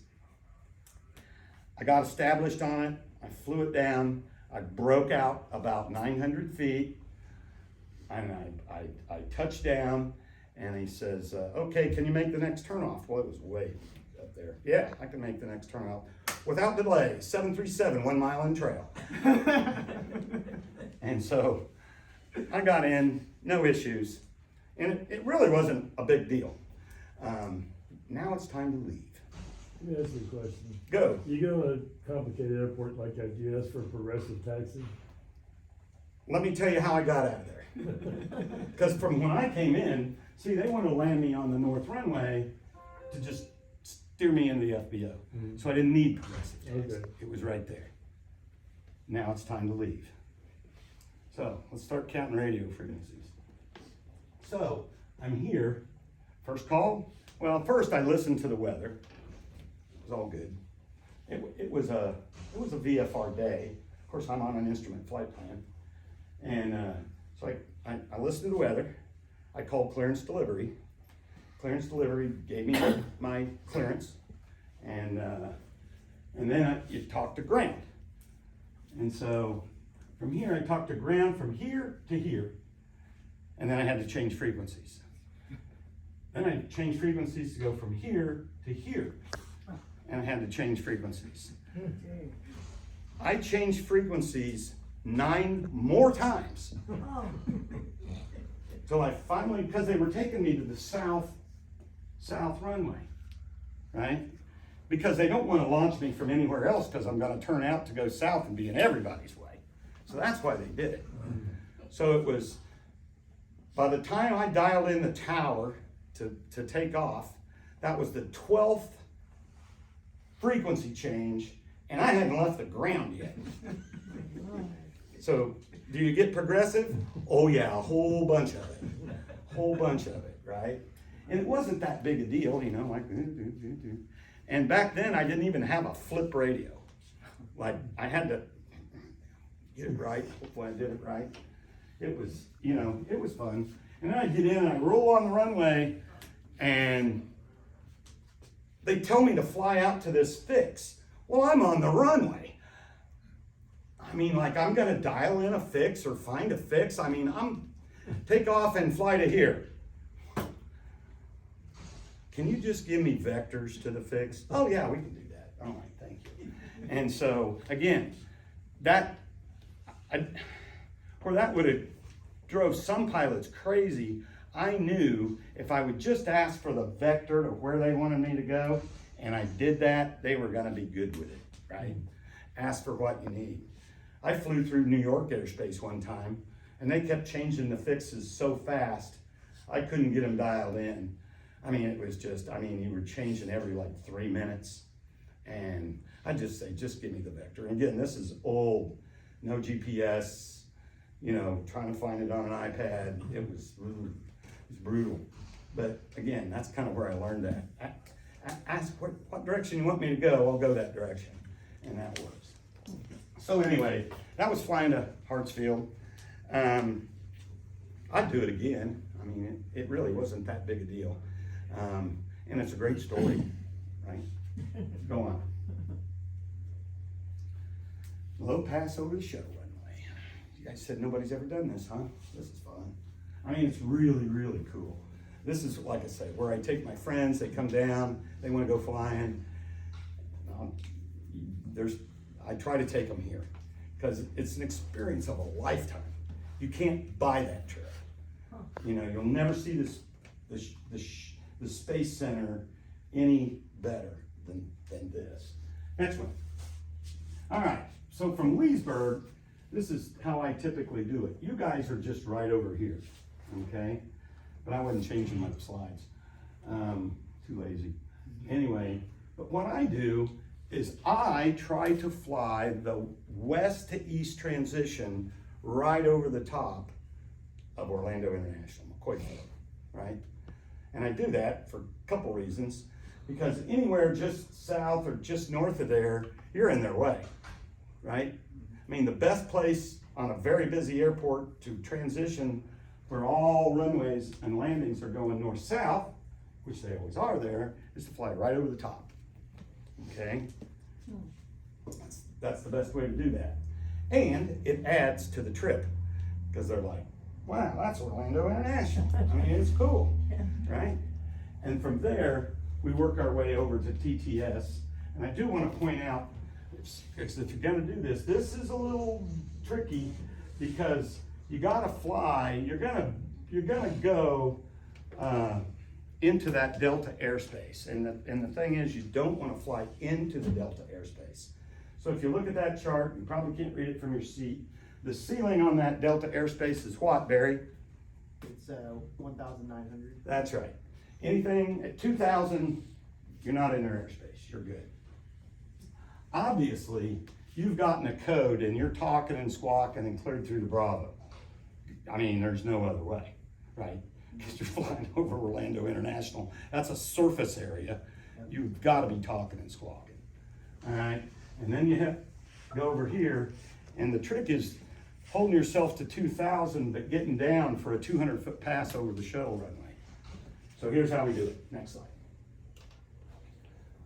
I got established on it, I flew it down, I broke out about 900 feet, and I touched down, and he says, okay, can you make the next turnoff? Well, it was way up there. Yeah, I can make the next turnoff. Without delay, 737, 1 mile in trail. And so I got in, no issues, and it really wasn't a big deal. Now it's time to leave. Let me ask you a question. Go. You go to a complicated airport like that, do you ask for progressive taxi? Let me tell you how I got out of there. Because from when I came in, see, they wanted to land me on the north runway to just steer me into the FBO. Mm-hmm. So I didn't need progressive taxi. Okay. It was right there. Now it's time to leave. So let's start counting radio frequencies. So I'm here. First call. Well, first I listened to the weather. It was all good. It was a VFR day. Of course, I'm on an instrument flight plan. And so I listened to the weather. I called clearance delivery. Clearance delivery gave me my clearance. And then you talk to ground. And so from here, I talked to ground from here to here. And then I had to change frequencies. Then I changed frequencies to go from here to here. And I had to change frequencies. I changed frequencies 9 more times. Oh, Till I finally, because they were taking me to the south runway, right? Because they don't want to launch me from anywhere else because I'm going to turn out to go south and be in everybody's way. So that's why they did it. So it was, by the time I dialed in the tower to take off, that was the 12th frequency change, and I hadn't left the ground yet. So, do you get progressive? Oh yeah, a whole bunch of it, right? And it wasn't that big a deal, you know, like, and back then I didn't even have a flip radio. Like, I had to get it right, hopefully I did it right. It was, you know, it was fun. And then I get in and I roll on the runway, and they tell me to fly out to this fix. Well, I'm on the runway. I mean, like, I'm gonna dial in a fix or find a fix. I mean, take off and fly to here. Can you just give me vectors to the fix? Oh yeah, we can do that. All right, thank you. And so, again, where that would have drove some pilots crazy, I knew if I would just ask for the vector to where they wanted me to go, and I did that, they were gonna be good with it, right? Ask for what you need. I flew through New York airspace one time, and they kept changing the fixes so fast, I couldn't get them dialed in. I mean, it was just, you were changing every like 3 minutes, and I just say, just give me the vector. And again, this is old, no GPS, you know, trying to find it on an iPad. It was brutal. But again, that's kind of where I learned that. Ask what direction you want me to go, I'll go that direction, and that works. So anyway, that was flying to Hartsfield. I'd do it again. I mean, it really wasn't that big a deal. And it's a great story, right? Go on. Low pass over the shuttle runway. You guys said nobody's ever done this, huh? This is fun. I mean, it's really, really cool. This is, like I say, where I take my friends, they come down, they want to go flying. I try to take them here because it's an experience of a lifetime. You can't buy that trip. You know, you'll never see the Space Center any better than this. Next one. All right, so from Leesburg, this is how I typically do it. You guys are just right over here, okay? But I wasn't changing my slides. Too lazy. Anyway, but what I do is I try to fly the west to east transition right over the top of Orlando International, McCoy Field, right? And I do that for a couple reasons, because anywhere just south or just north of there, you're in their way, right? I mean, the best place on a very busy airport to transition where all runways and landings are going north-south, which they always are there, is to fly right over the top, okay? That's the best way to do that. And it adds to the trip, because they're like, wow, that's Orlando International. I mean, it's cool, right? And from there, we work our way over to TTS. And I do want to point out, if you're gonna do this, this is a little tricky because you gotta fly, you're gonna go into that Delta airspace. And the thing is, you don't want to fly into the Delta airspace. So if you look at that chart, you probably can't read it from your seat. The ceiling on that Delta airspace is what, Barry? It's 1,900. That's right. Anything at 2,000, you're not in their airspace, you're good. Obviously, you've gotten a code and you're talking and squawking and cleared through the Bravo. I mean, there's no other way, right? Because you're flying over Orlando International. That's a surface area. You've got to be talking and squawking, all right? And then you have to go over here, and the trick is holding yourself to 2,000, but getting down for a 200-foot pass over the shuttle runway. So here's how we do it. Next slide.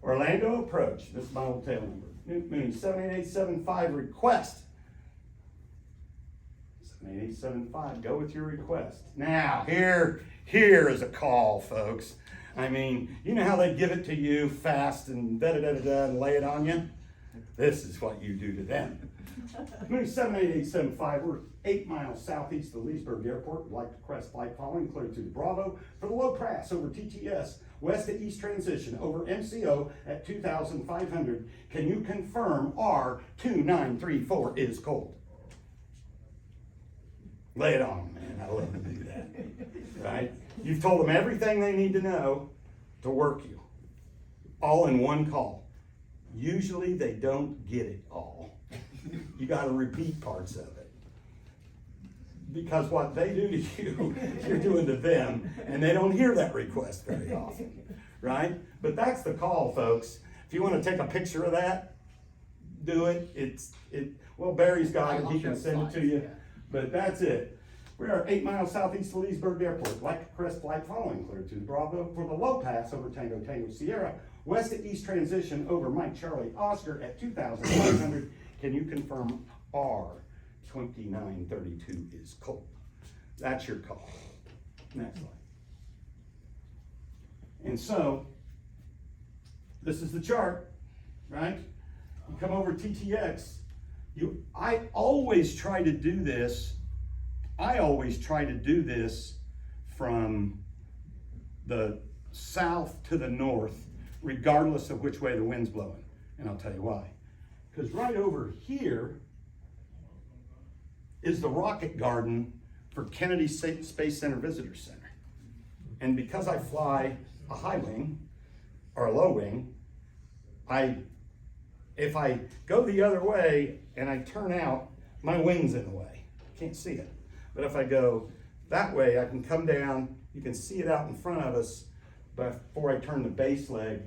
Orlando approach. This is my old tail number. Moon 78875 request. 78875, go with your request. Now, here is a call, folks. I mean, you know how they give it to you fast and da-da-da-da-da and lay it on you? This is what you do to them. Move 78875, we're 8 miles southeast of Leesburg Airport. We'd like to request flight following, clear to the Bravo for the low pass over TTS, west to east transition over MCO at 2,500. Can you confirm R2934 is cold? Lay it on, man, I love to do that, right? You've told them everything they need to know to work you, all in one call. Usually they don't get it all. You gotta repeat parts of it. Because what they do to you, you're doing to them, and they don't hear that request very often, right? But that's the call, folks. If you wanna take a picture of that, do it. Well, Barry's got it, he can send it to you, but that's it. We are 8 miles southeast of Leesburg Airport. Like to request flight following, clear to the Bravo for the low pass over Tango Tango Sierra, west to east transition over Mike Charlie Oscar at 2,500. Can you confirm R2932 is cold? That's your call. Next slide. And so, this is the chart, right? You come over TTX, I always try to do this from the south to the north, regardless of which way the wind's blowing. And I'll tell you why. Because right over here is the rocket garden for Kennedy Space Center Visitor Center. And because I fly a high wing or a low wing, if I go the other way and I turn out, my wing's in the way. Can't see it. But if I go that way, I can come down, you can see it out in front of us before I turn the base leg,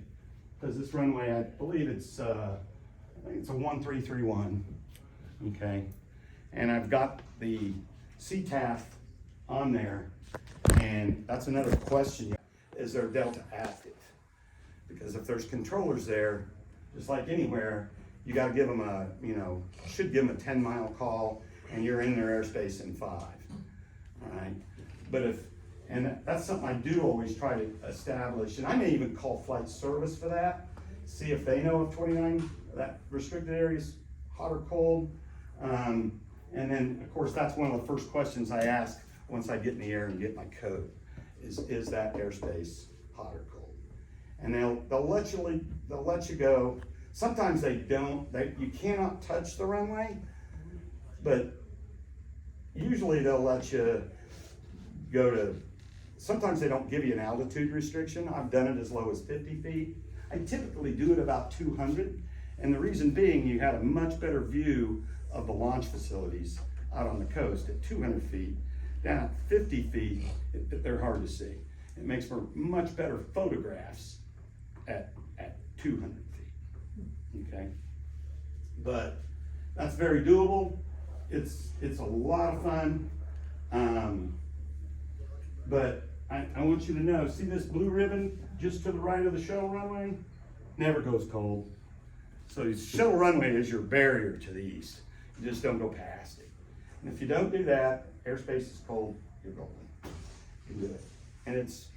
because this runway, I believe it's I think it's a 1331, okay? And I've got the CTAF on there, and that's another question. Is there Delta active? Because if there's controllers there, just like anywhere, you gotta give them should give them a 10-mile call, and you're in their airspace in 5, all right? But and that's something I do always try to establish, and I may even call flight service for that, see if they know if 29, that restricted area is hot or cold. And then, of course, that's one of the first questions I ask once I get in the air and get my code, is that airspace hot or cold? And they'll let you go. Sometimes they don't, you cannot touch the runway, but usually they'll let you go to, sometimes they don't give you an altitude restriction. I've done it as low as 50 feet. I typically do it about 200. And the reason being, you have a much better view of the launch facilities out on the coast at 200 feet. Down at 50 feet, they're hard to see. It makes for much better photographs at 200 feet, okay? But that's very doable. It's a lot of fun. But I want you to know, see this blue ribbon just to the right of the shuttle runway? Never goes cold. So the shuttle runway is your barrier to the east. You just don't go past it. And if you don't do that, airspace is cold, you're golden. You can do it. And it's,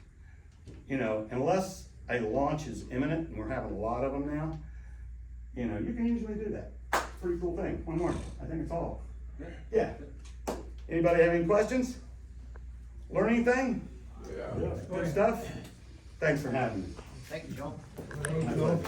unless a launch is imminent, and we're having a lot of them now, you can usually do that. Pretty cool thing. One more. I think it's all. Yeah. Anybody have any questions? Learn anything? Yeah. Good stuff? Thanks for having me. Thank you, Joel. My pleasure.